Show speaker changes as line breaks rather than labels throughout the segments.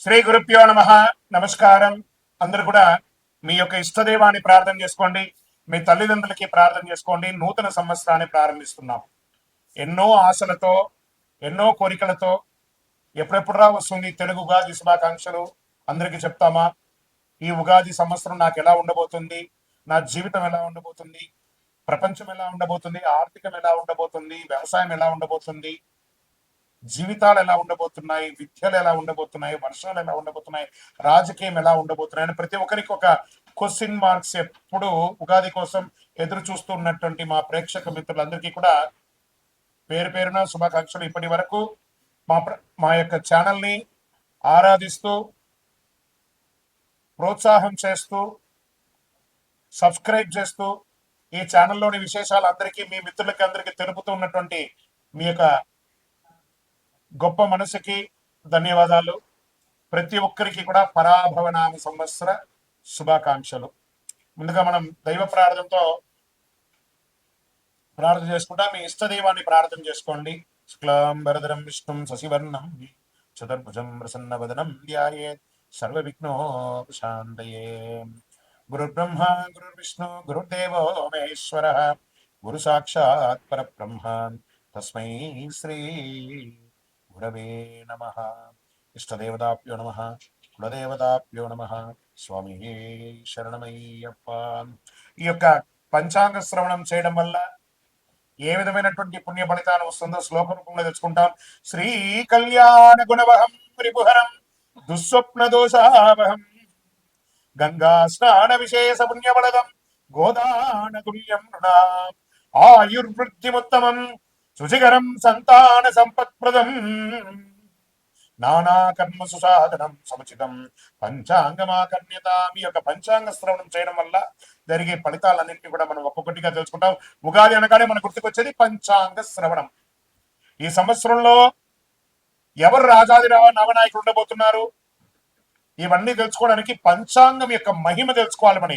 శ్రీ గురుభ్యో నమ. నమస్కారం. అందరు కూడా మీ యొక్క ఇష్టదైవాన్ని ప్రార్థన చేసుకోండి, మీ తల్లిదండ్రులకి ప్రార్థన చేసుకోండి. నూతన సంవత్సరాన్ని ప్రారంభిస్తున్నాం ఎన్నో ఆశలతో, ఎన్నో కోరికలతో. ఎప్పుడెప్పుడురా వస్తుంది తెలుగు ఉగాది శుభాకాంక్షలు అందరికీ చెప్తామా? ఈ ఉగాది సంవత్సరం నాకు ఎలా ఉండబోతుంది, నా జీవితం ఎలా ఉండబోతుంది, ప్రపంచం ఎలా ఉండబోతుంది, ఆర్థికం ఎలా ఉండబోతుంది, వ్యవసాయం ఎలా ఉండబోతుంది, జీవితాలు ఎలా ఉండబోతున్నాయి, విద్యలు ఎలా ఉండబోతున్నాయి, వర్షాలు ఎలా ఉండబోతున్నాయి, రాజకీయం ఎలా ఉండబోతున్నాయి అని ప్రతి ఒక్కరికి ఒక క్వశ్చన్ మార్క్స్ ఎప్పుడు ఉగాది కోసం ఎదురు చూస్తున్నటువంటి మా ప్రేక్షక మిత్రులందరికీ కూడా పేరు పేరున శుభాకాంక్షలు. ఇప్పటి వరకు మా యొక్క ఛానల్ని ఆరాధిస్తూ, ప్రోత్సాహం చేస్తూ, సబ్స్క్రైబ్ చేస్తూ, ఈ ఛానల్లోని విశేషాలు అందరికీ మీ మిత్రులకి అందరికీ తెలుపుతూ ఉన్నటువంటి మీ యొక్క గొప్ప మనసుకి ధన్యవాదాలు. ప్రతి ఒక్కరికి కూడా పరాభవనామ సంవత్సర శుభాకాంక్షలు. ముందుగా మనం దైవ ప్రార్థనతో ప్రార్థన చేసుకుంటా. మీ ఇష్టదైవాన్ని ప్రార్థన చేసుకోండి. శుక్లాంబరధరం విష్ణుం శశివర్ణం చతుర్భుజం ప్రసన్నవదనం ధ్యాయేత్ సర్వ విఘ్నోపశాంతయే. గురుర్బ్రహ్మ గురుర్విష్ణు గురుర్దేవో మహేశ్వర గురు సాక్షాత్ పరబ్రహ్మ తస్మై శ్రీ గురవే నమ. ఇష్టదేవతాభ్యో నమ, కులదేవతాభ్యో నమ. స్వామి శరణమయ్యప్ప. ఈ యొక్క పంచాంగ శ్రవణం చేయడం వల్ల ఏ విధమైనటువంటి పుణ్య ఫలితాలు వస్తుందో శ్లోక రూపంలో తెచ్చుకుంటాం. శ్రీ కళ్యాణ గుణవహం రిపుహరం దుస్వప్న దోషావహం గంగా స్నాన విశేష పుణ్యబలదం గోదాన తుల్యం నృణా ఆయుర్వృద్ధిముత్తమం శుచికరం సంతాన సంపత్ప్రదం నానా కర్మ సుసాధనం సముచితం పంచాంగమాకర్ణ్యత. మీ యొక్క పంచాంగ శ్రవణం చేయడం వల్ల జరిగే ఫలితాలన్నింటినీ కూడా మనం ఒక్కొక్కటిగా తెలుసుకుంటాం. ఉగాది అనగానే మన గుర్తుకొచ్చేది పంచాంగ శ్రవణం. ఈ సంవత్సరంలో ఎవరు రాజాది నవనాయకులు ఉండబోతున్నారు, ఇవన్నీ తెలుసుకోవడానికి పంచాంగం యొక్క మహిమ తెలుసుకోవాలి. మన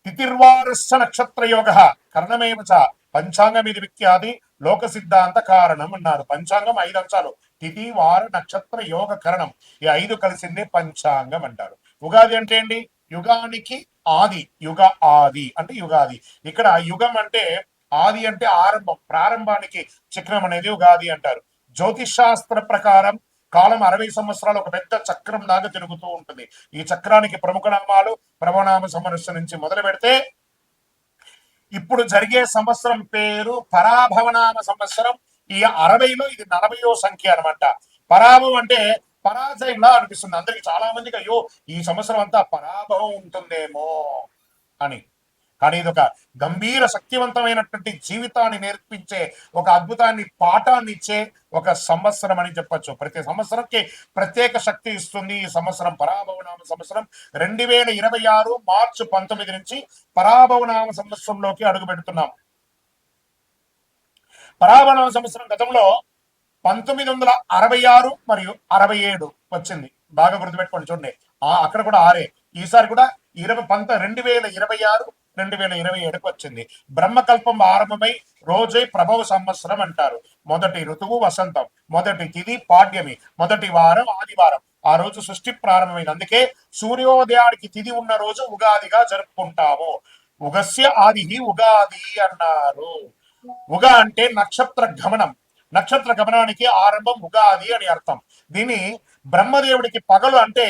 తిథిర్వారస్య నక్షత్ర యోగ కరణమేవ చ పంచాంగం ఇది విఖ్యాతి లోక సిద్ధాంత కారణం అన్నారు. పంచాంగం 5 అంశాలు: తిథి, వార, నక్షత్ర, యోగ, కరణం. ఈ 5 కలిసిందే పంచాంగం అంటారు. ఉగాది అంటే ఏంటి? యుగానికి ఆది. యుగ ఆది అంటే యుగాది. ఇక్కడ యుగం అంటే ఆది అంటే ఆరంభం, ప్రారంభానికి చిహ్నం అనేది ఉగాది అంటారు. జ్యోతిష్ శాస్త్ర ప్రకారం కాలం 60 సంవత్సరాలు ఒక పెద్ద చక్రం లాగా తిరుగుతూ ఉంటుంది. ఈ చక్రానికి ప్రముఖ నామాలు ప్రణవనామ సంవత్సరం నుంచి మొదలు పెడితే ఇప్పుడు జరిగే సంవత్సరం పేరు పరాభవనామ సంవత్సరం. ఈ 60లో ఇది 40వ సంఖ్య అనమాట. పరాభవం అంటే పరాజయంలా అనిపిస్తుంది అందరికి. చాలా మందికి అయ్యో ఈ సంవత్సరం అంతా పరాభవం ఉంటుందేమో అని. కానీ ఇది ఒక గంభీర శక్తివంతమైనటువంటి జీవితాన్ని నేర్పించే, ఒక అద్భుతాన్ని పాఠాన్ని ఇచ్చే ఒక సంవత్సరం అని చెప్పచ్చు. ప్రతి సంవత్సరంకి ప్రత్యేక శక్తి ఇస్తుంది. ఈ సంవత్సరం పరాభవనామ సంవత్సరం 2026 మార్చి 19 నుంచి పరాభవనామ సంవత్సరంలోకి అడుగు పెడుతున్నాం. పరాభవనామ సంవత్సరం గతంలో 1966 మరియు 67 వచ్చింది. బాగా గుర్తుపెట్టుకోండి. చూడండి, అక్కడ కూడా 6. ఈసారి కూడా 2026 2027 వచ్చింది. బ్రహ్మకల్పం ఆరంభమై రోజే ప్రభవ సంవత్సరం అంటారు. మొదటి ఋతువు వసంతం, మొదటి తిథి పాడ్యమి, మొదటి వారం ఆదివారం. ఆ రోజు సృష్టి ప్రారంభమైంది. అందుకే సూర్యోదయానికి తిథి ఉన్న రోజు ఉగాదిగా జరుపుకుంటాము. ఉగస్య ఆది ఉగాది అన్నారు. ఉగ అంటే నక్షత్ర గమనం. నక్షత్ర గమనానికి ఆరంభం ఉగాది అని అర్థం. దీన్ని బ్రహ్మదేవుడికి పగలు అంటే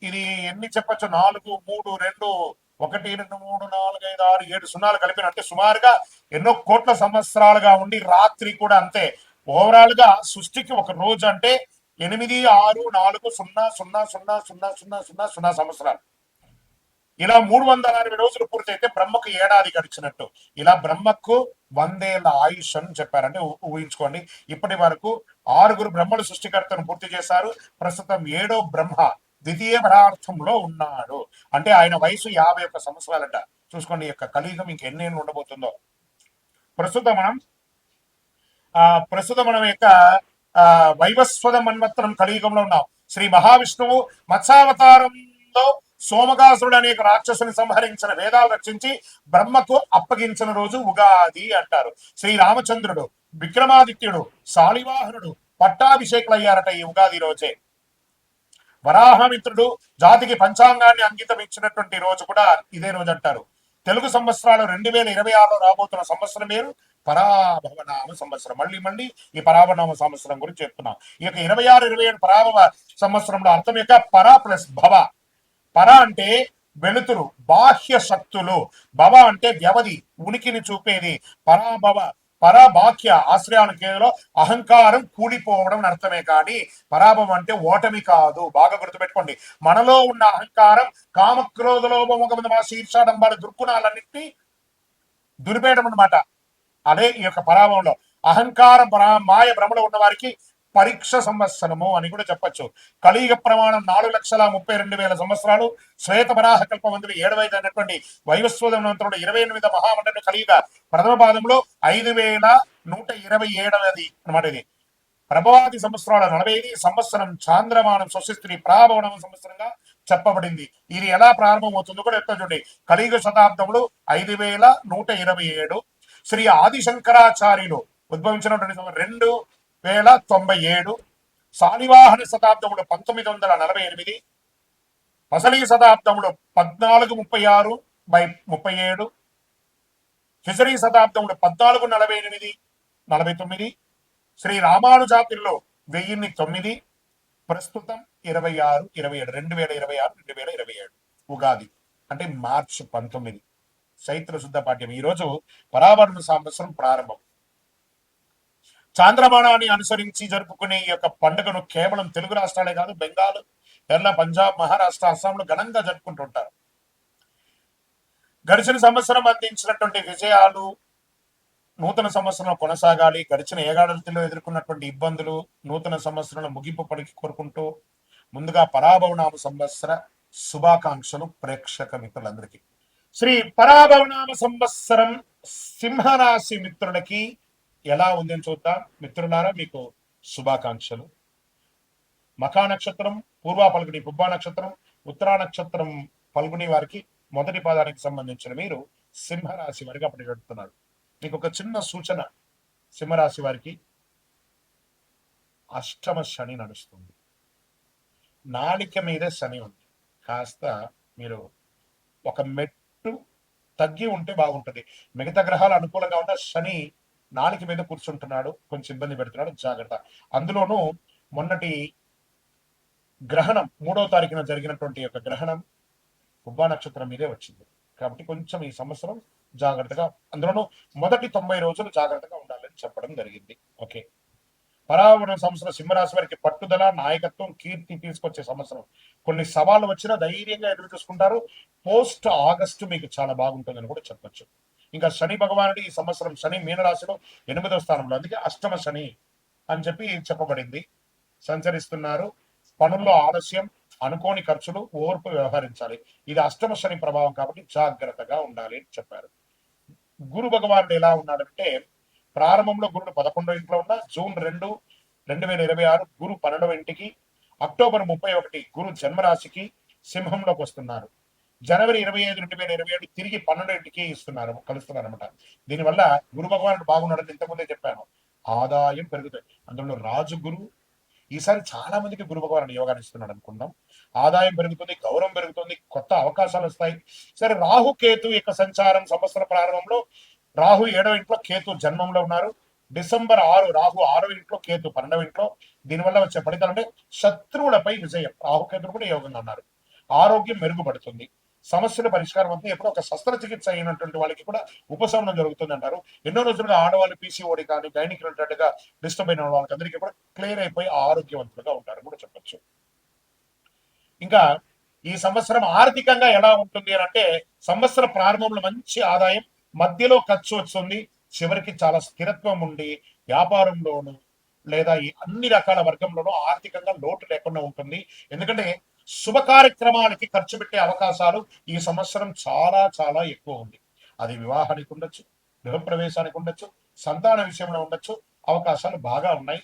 ఇది ఎన్ని చెప్పచ్చు? 4 3 2 1 2 3 4 5 6 7 సున్నాలు కలిపిన అంటే సుమారుగా ఎన్నో కోట్ల సంవత్సరాలుగా ఉండి రాత్రి కూడా అంతే. ఓవరాల్ గా సృష్టికి ఒక రోజు అంటే 8 6 4 0 0 0 0 0 0 సంవత్సరాలు. ఇలా 360 రోజులు పూర్తయితే బ్రహ్మకు ఏడాది గడిచినట్టు. ఇలా బ్రహ్మకు 100 ఏళ్ల ఆయుష్ అని చెప్పారంటే ఊహించుకోండి. ఇప్పటి వరకు 6 బ్రహ్మలు సృష్టికర్తను పూర్తి చేశారు. ప్రస్తుతం 7వ బ్రహ్మ ద్వితీయ పదార్థంలో ఉన్నాడు. అంటే ఆయన వయసు 51 సంవత్సరాలట. చూసుకోండి, యొక్క కలియుగం ఇంకెన్నేళ్ళు ఉండబోతుందో. ప్రస్తుతం మనం యొక్క వైవస్వత మన్వత్తరం కలియుగంలో ఉన్నాం. శ్రీ మహావిష్ణువు మత్స్యావతారంలో సోమకాసురుడు అనేక రాక్షసుని సంహరించిన, వేదాలు రక్షించి బ్రహ్మకు అప్పగించిన రోజు ఉగాది అంటారు. శ్రీరామచంద్రుడు, విక్రమాదిత్యుడు, శాలివాహనుడు పట్టాభిషేకులయ్యారట ఈ ఉగాది రోజే. వరాహమిత్రుడు జాతికి పంచాంగాన్ని అంకితం ఇచ్చినటువంటి రోజు కూడా ఇదే రోజు అంటారు. తెలుగు సంవత్సరాలు 2026లో రాబోతున్న సంవత్సరం పేరు పరాభవనామ సంవత్సరం. మళ్ళీ మళ్ళీ ఈ పరాభవనామ సంవత్సరం గురించి చెప్తున్నాం. ఈ యొక్క 26-27 పరాభవ సంవత్సరంలో అర్థం యొక్క పర ప్లస్ భవ. పర అంటే వెలుతురు, బాహ్య శక్తులు. భవ అంటే వ్యవధి, ఉనికిని చూపేది. పరాభవ పరబాహ్య ఆశ్రయానికి అహంకారం కూలిపోవడం అర్థమే కానీ పరాభవం అంటే ఓటమి కాదు. బాగా గుర్తుపెట్టుకోండి. మనలో ఉన్న అహంకారం, కామక్రోధ లోభ శీర్షాడంబాల దుర్గుణాలన్నింటినీ దురిపేయడం అనమాట. అదే ఈ యొక్క పరాభవంలో అహంకార మాయ భ్రమలో ఉన్న వారికి పరీక్ష సంవత్సరము అని కూడా చెప్పచ్చు. కలియుగ ప్రమాణం 4,32,000 సంవత్సరాలు. శ్వేత వరాహ కల్పమందులు 7 అయినటువంటి వైవస్వతంతుడు 28 మహామండలి కలియుగ ప్రథమ పాదంలో 5,127 అనమాట. ఇది ప్రభవాది సంవత్సరాల 45 సంవత్సరం చాంద్రమానం స్వస్తి ప్రాభవనం సంవత్సరంగా చెప్పబడింది. ఇది ఎలా ప్రారంభమవుతుందో కూడా చెప్తా చూడండి. కలియుగ శతాబ్దంలో 5,127 శ్రీ ఆదిశంకరాచార్యులు ఉద్భవించినటువంటి 2,097. శాలివాహన శతాబ్దములు 1948. పసలి శతాబ్దములు 1436/37. ఫిజరీ శతాబ్దములు 1448-49. శ్రీ రామానుజాతిలో 1009. ప్రస్తుతం 26-27 2026-2027 ఉగాది అంటే మార్చి 19 చైత్ర శుద్ధ పాఠ్యం. ఈ రోజు పరాభరణ సంవత్సరం ప్రారంభం. చాంద్రమానాన్ని అనుసరించి జరుపుకునే ఈ యొక్క పండుగను కేవలం తెలుగు రాష్ట్రాలే కాదు, బెంగాల్, కేరళ, పంజాబ్, మహారాష్ట్ర, అస్సాంలో ఘనంగా జరుపుకుంటుంటారు. గడిచిన సంవత్సరం అందించినటువంటి విజయాలు నూతన సంవత్సరంలో కొనసాగాలి. గడిచిన ఏడాదిలో ఎదుర్కొన్నటువంటి ఇబ్బందులు నూతన సంవత్సరంలో ముగింపు పనికి కోరుకుంటూ ముందుగా పరాభవనామ సంవత్సర శుభాకాంక్షలు ప్రేక్షక మిత్రులందరికీ. శ్రీ పరాభవనామ సంవత్సరం సింహరాశి మిత్రులకి ఎలా ఉంది అని చూద్దాం. మిత్రులారా, మీకు శుభాకాంక్షలు. మఖా నక్షత్రం, పూర్వ పల్గుని పుబ్బా నక్షత్రం, ఉత్తరా నక్షత్రం పల్గుని వారికి మొదటి పాదానికి సంబంధించిన మీరు సింహరాశి వారికి అప్పటి గడుపుతున్నారు. మీకు ఒక చిన్న సూచన, సింహరాశి వారికి అష్టమ శని నడుస్తుంది. నాలిక మీద శని ఉంది. కాస్త మీరు ఒక మెట్టు తగ్గి ఉంటే బాగుంటుంది. మిగతా గ్రహాలు అనుకూలంగా ఉన్న శని నాలిక మీద కూర్చుంటున్నాడు, కొంచెం ఇబ్బంది పెడుతున్నాడు, జాగ్రత్త. అందులోనూ మొన్నటి గ్రహణం 3వ తారీఖున జరిగినటువంటి యొక్క గ్రహణం పుబ్బా నక్షత్రం మీదే వచ్చింది. కాబట్టి కొంచెం ఈ సంవత్సరం జాగ్రత్తగా, అందులోనూ మొదటి 90 రోజులు జాగ్రత్తగా ఉండాలని చెప్పడం జరిగింది. ఓకే. పరావరణ సంవత్సరం సింహరాశి వారికి పట్టుదల, నాయకత్వం, కీర్తి తీసుకొచ్చే సంవత్సరం. కొన్ని సవాళ్ళు వచ్చినా ధైర్యంగా ఎదురు చూసుకుంటారు. పోస్ట్ ఆగస్టు మీకు చాలా బాగుంటుందని కూడా చెప్పొచ్చు. ఇంకా శని భగవానుడు ఈ సంవత్సరం శని మీనరాశిలో 8వ స్థానంలో, అందుకే అష్టమ శని అని చెప్పి చెప్పబడింది, సంచరిస్తున్నారు. పనుల్లో ఆలస్యం, అనుకోని ఖర్చులు, ఓర్పు వ్యవహరించాలి. ఇది అష్టమ శని ప్రభావం కాబట్టి జాగ్రత్తగా ఉండాలి అని చెప్పారు. గురు భగవానుడు ఎలా ఉన్నాడంటే ప్రారంభంలో గురుడు 11వ ఇంట్లో ఉన్న జూన్ 2, 2026 గురు 12వ ఇంటికి, అక్టోబర్ 31 గురు జన్మరాశికి సింహంలోకి వస్తున్నారు. జనవరి 25, 2027 తిరిగి 12వ ఇంటికి కలుస్తున్నారు అనమాట. దీనివల్ల గురు భగవానుడు బాగున్నాడని ఇంతకుముందే చెప్పాను. ఆదాయం పెరుగుతాయి. అందులో రాజు గురు ఈసారి చాలా మందికి గురు భగవానుడు యోగాన్ని ఇస్తున్నాడు అనుకుందాం. ఆదాయం పెరుగుతుంది, గౌరవం పెరుగుతుంది, కొత్త అవకాశాలు వస్తాయి. సరే, రాహు కేతు యొక్క సంచారం సంవత్సర ప్రారంభంలో రాహు 7వ ఇంట్లో, కేతు జన్మంలో ఉన్నారు. డిసెంబర్ 6 రాహు 6వ ఇంట్లో, కేతు 12వ ఇంట్లో. దీనివల్ల వచ్చే ఫలితాలు అంటే శత్రువులపై విజయం. రాహుకేతులు కూడా యోగంగా ఉన్నారు. ఆరోగ్యం మెరుగుపడుతుంది. సమస్యల పరిష్కారం అవుతుంది. ఎప్పుడో ఒక శస్త్రచికిత్స అయినటువంటి వాళ్ళకి కూడా ఉపశమనం జరుగుతుంది అంటారు. ఎన్నో రోజులుగా ఆడవాళ్ళు పీసీఓడి కానీ గైనిక్ రిలేటెడ్ గా డిస్టర్బ్ అయిన వాళ్ళకి అందరికీ కూడా క్లియర్ అయిపోయి ఆరోగ్యవంతులుగా ఉంటారు కూడా చెప్పచ్చు. ఇంకా ఈ సంవత్సరం ఆర్థికంగా ఎలా ఉంటుంది అని అంటే సంవత్సర ప్రారంభంలో మంచి ఆదాయం, మధ్యలో ఖర్చు వస్తుంది, చివరికి చాలా స్థిరత్వం ఉండి వ్యాపారంలోను లేదా ఈ అన్ని రకాల వర్గంలోనూ ఆర్థికంగా లోటు లేకుండా ఉంటుంది. ఎందుకంటే శుభ కార్యక్రమాలకి ఖర్చు పెట్టే అవకాశాలు ఈ సంవత్సరం చాలా చాలా ఎక్కువ ఉంది. అది వివాహానికి ఉండొచ్చు, గృహప్రవేశానికి ఉండొచ్చు, సంతాన విషయంలో ఉండొచ్చు, అవకాశాలు బాగా ఉన్నాయి.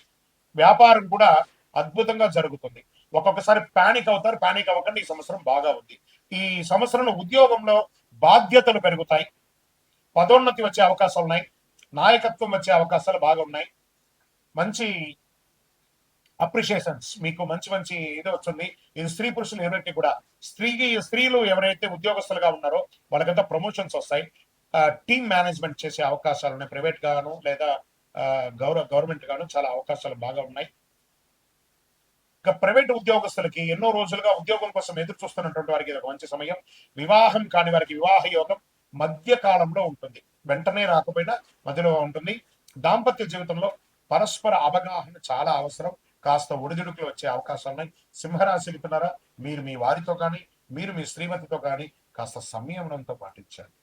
వ్యాపారం కూడా అద్భుతంగా జరుగుతుంది. ఒక్కొక్కసారి పానిక్ అవుతారు, పానిక్ అవ్వకండి, ఈ సంవత్సరం బాగా ఉంది. ఈ సంవత్సరంలో ఉద్యోగంలో బాధ్యతలు పెరుగుతాయి, పదోన్నతి వచ్చే అవకాశాలు ఉన్నాయి, నాయకత్వం వచ్చే అవకాశాలు బాగా ఉన్నాయి. మంచి అప్రిషియేషన్స్ మీకు మంచి మంచి ఇది వస్తుంది. ఇది స్త్రీ పురుషులు ఎవరైతే కూడా స్త్రీలు ఎవరైతే ఉద్యోగస్తులుగా ఉన్నారో వాళ్ళకంతా ప్రమోషన్స్ వస్తాయి. టీమ్ మేనేజ్మెంట్ చేసే అవకాశాలు ఉన్నాయి. ప్రైవేట్ గాను లేదా గవర్నమెంట్ గాను చాలా అవకాశాలు బాగా ఉన్నాయి. ఇక ప్రైవేట్ ఉద్యోగస్తులకి ఎన్నో రోజులుగా ఉద్యోగం కోసం ఎదురు చూస్తున్నటువంటి వారికి ఇది ఒక మంచి సమయం. వివాహం కాని వారికి వివాహ యోగం మధ్య కాలంలో ఉంటుంది, వెంటనే రాకపోయినా మధ్యలో ఉంటుంది. దాంపత్య జీవితంలో పరస్పర అవగాహన చాలా అవసరం. కాస్త ఒడిదుడుకులు వచ్చే అవకాశాలు ఉన్నాయి. సింహరాశి మిత్రులారా, మీరు మీ వారితో కానీ మీరు మీ శ్రీమతితో కానీ కాస్త సంయమనంతో పాటించండి.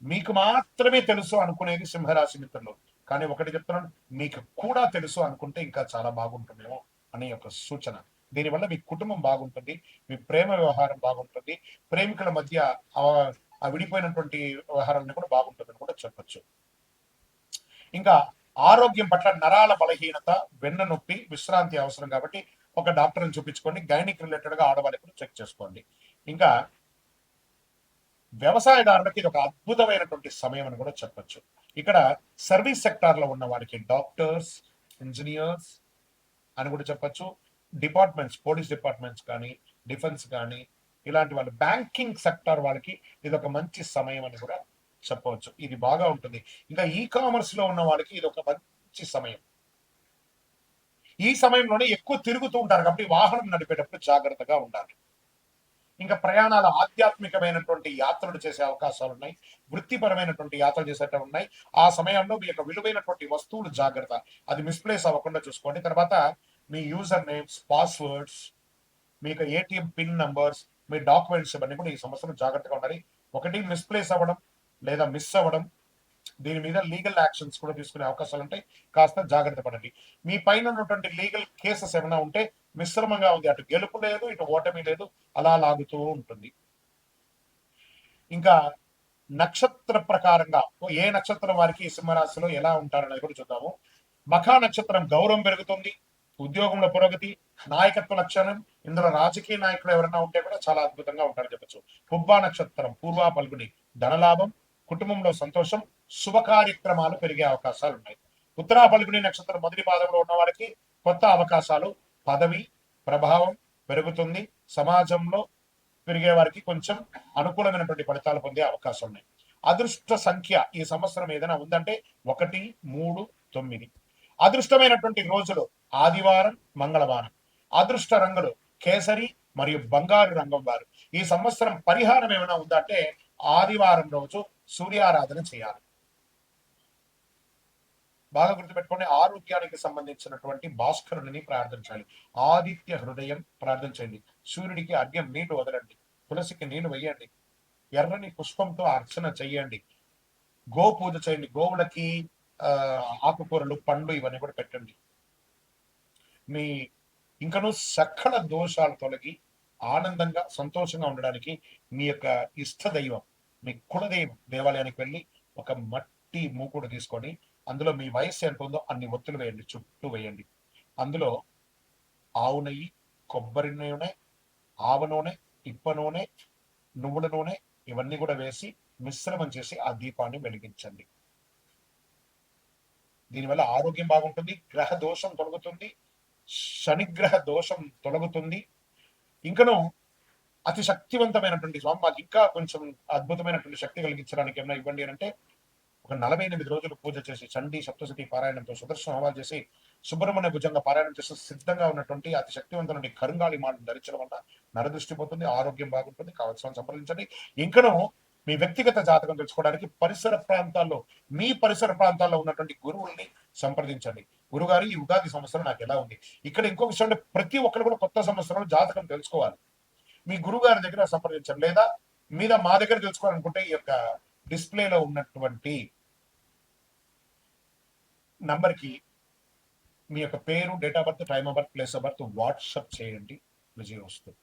మీకు మాత్రమే తెలుసు అనుకునేది సింహరాశి మిత్రులు, కానీ ఒకటి చెప్తున్నాను, మీకు కూడా తెలుసు అనుకుంటే ఇంకా చాలా బాగుంటుందేమో అనే ఒక సూచన. దీనివల్ల మీ కుటుంబం బాగుంటుంది, మీ ప్రేమ వ్యవహారం బాగుంటుంది, ప్రేమికుల మధ్య ఆ విడిపోయినటువంటి వ్యవహారాన్ని కూడా బాగుంటుందని కూడా చెప్పచ్చు. ఇంకా ఆరోగ్యం పట్ల నరాల బలహీనత, వెన్న నొప్పి, విశ్రాంతి అవసరం కాబట్టి ఒక డాక్టర్ని చూపించుకోండి. గైనిక్ రిలేటెడ్ గా ఆడవాళ్ళకి కూడా చెక్ చేసుకోండి. ఇంకా వ్యవసాయదారులకు ఇది ఒక అద్భుతమైనటువంటి సమయం అని కూడా చెప్పచ్చు. ఇక్కడ సర్వీస్ సెక్టార్ లో ఉన్న వారికి డాక్టర్స్, ఇంజనీర్స్ అని కూడా చెప్పచ్చు. డిపార్ట్మెంట్స్, పోలీస్ డిపార్ట్మెంట్స్ కానీ డిఫెన్స్ కానీ ఇలాంటి వాళ్ళు, బ్యాంకింగ్ సెక్టార్ వాళ్ళకి ఇది ఒక మంచి సమయం అని కూడా చెప్పవచ్చు. ఇది బాగా ఉంటుంది. ఇంకా ఈ కామర్స్ లో ఉన్న వాళ్ళకి ఇది ఒక మంచి సమయం. ఈ సమయంలోనే ఎక్కువ తిరుగుతూ ఉంటారు కాబట్టి వాహనం నడిపేటప్పుడు జాగ్రత్తగా ఉండాలి. ఇంకా ప్రయాణాల ఆధ్యాత్మికమైనటువంటి యాత్రలు చేసే అవకాశాలు ఉన్నాయి. వృత్తిపరమైనటువంటి యాత్రలు చేసేటవి ఉన్నాయి. ఆ సమయంలో మీ యొక్క విలువైనటువంటి వస్తువులు జాగ్రత్త, అది మిస్ప్లేస్ అవ్వకుండా చూసుకోండి. తర్వాత మీ యూజర్ నేమ్స్, పాస్వర్డ్స్, మీ యొక్క ఏటీఎం పిన్ నంబర్స్, మీ డాక్యుమెంట్స్ ఇవన్నీ కూడా ఈ సంవత్సరం జాగ్రత్తగా ఉండాలి. ఒకటి మిస్ప్లేస్ అవ్వడం లేదా మిస్ అవ్వడం, దీని మీద లీగల్ యాక్షన్స్ కూడా తీసుకునే అవకాశాలు ఉంటాయి. కాస్త జాగ్రత్త పడండి. మీ పైన ఉన్నటువంటి లీగల్ కేసెస్ ఏమైనా ఉంటే మిశ్రమంగా ఉంది, అటు గెలుపు లేదు ఇటు ఓటమి లేదు, అలా లాగుతూ ఉంటుంది. ఇంకా నక్షత్ర ప్రకారంగా ఏ నక్షత్రం వారికి సింహరాశిలో ఎలా ఉంటారనేది కూడా చూద్దాము. మఖా నక్షత్రం గౌరవం పెరుగుతుంది, ఉద్యోగంలో పురోగతి, నాయకత్వ లక్షణం. ఇందులో రాజకీయ నాయకులు ఎవరైనా ఉంటే కూడా చాలా అద్భుతంగా ఉంటారని చెప్పచ్చు. పుబ్బా నక్షత్రం పూర్వ పల్గుని, ధనలాభం, కుటుంబంలో సంతోషం, శుభ కార్యక్రమాలు పెరిగే అవకాశాలు ఉన్నాయి. ఉత్తరా పల్గుని నక్షత్రం మొదటి పాదంలో ఉన్న వారికి కొత్త అవకాశాలు, పదవి ప్రభావం పెరుగుతుంది. సమాజంలో పెరిగే వారికి కొంచెం అనుకూలమైనటువంటి ఫలితాలు పొందే అవకాశం ఉన్నాయి. అదృష్ట సంఖ్య ఈ సంవత్సరం ఏదైనా ఉందంటే 1, 3, 9. అదృష్టమైనటువంటి రోజులు ఆదివారం, మంగళవారం. అదృష్ట రంగులు కేసరి మరియు బంగారు రంగం వారు. ఈ సంవత్సరం పరిహారం ఏమైనా ఉందంటే ఆదివారం రోజు సూర్యారాధన చేయాలి. బాగా గుర్తుపెట్టుకోండి. ఆరోగ్యానికి సంబంధించినటువంటి భాస్కరుడిని ప్రార్థించాలి. ఆదిత్య హృదయం ప్రార్థించండి. సూర్యుడికి అర్ఘ్యం నీళ్లు వదలండి, తులసికి నీళ్లు వేయండి, ఎర్రని పుష్పంతో అర్చన చెయ్యండి, గో పూజ చేయండి, గోవులకి ఆకుకూరలు, పండ్లు ఇవన్నీ కూడా పెట్టండి. మీ ఇంకను సకల దోషాలు తొలగి ఆనందంగా సంతోషంగా ఉండడానికి మీ యొక్క ఇష్ట దైవం, మీ కులదైవం దేవాలయానికి వెళ్ళి ఒక మట్టి మూకుడు తీసుకొని అందులో మీ వయస్సు ఎంత ఉందో అన్ని ఒత్తులు వేయండి, చుట్టూ వేయండి. అందులో ఆవు నెయ్యి, కొబ్బరి నూనె, ఆవ నూనె, ఇప్ప నూనె, నువ్వుల నూనె ఇవన్నీ కూడా వేసి మిశ్రమం చేసి ఆ దీపాన్ని వెలిగించండి. దీనివల్ల ఆరోగ్యం బాగుంటుంది, గ్రహ దోషం తొలగుతుంది, శనిగ్రహ దోషం తొలగుతుంది. ఇంకను అతి శక్తివంతమైనటువంటి స్వామి మాకు ఇంకా కొంచెం అద్భుతమైనటువంటి శక్తి కలిగించడానికి ఏమైనా ఇవ్వండి అంటే ఒక 48 రోజులు పూజ చేసి చండీ సప్తశతి పారాయణంతో సుదర్శన హోమాలు చేసి సుబ్రహ్మణ్య భుజంగా పారాయణం చేసి సిద్ధంగా ఉన్నటువంటి అతి శక్తివంతమైన కరుంగాళి మాలను ధరించడం వల్ల నరదృష్టి పోతుంది, ఆరోగ్యం బాగుంటుంది. కావాల్సిన సంప్రదించండి. ఇంకను మీ వ్యక్తిగత జాతకం తెలుసుకోవడానికి మీ పరిసర ప్రాంతాల్లో ఉన్నటువంటి గురువుల్ని సంప్రదించండి. గురుగారు ఈ ఉగాది సంవత్సరం నాకు ఎలా ఉంది. ఇక్కడ ఇంకో విషయం అంటే ప్రతి ఒక్కరు కూడా కొత్త సంవత్సరంలో జాతకం తెలుసుకోవాలి. మీ గురువు గారి దగ్గర సంప్రదించండి, లేదా మా దగ్గర తెలుసుకోవాలనుకుంటే ఈ యొక్క డిస్ప్లేలో ఉన్నటువంటి నంబర్కి మీ యొక్క పేరు, date of birth, time of birth, place of birth WhatsApp చేయండి. విజయం వస్తుంది.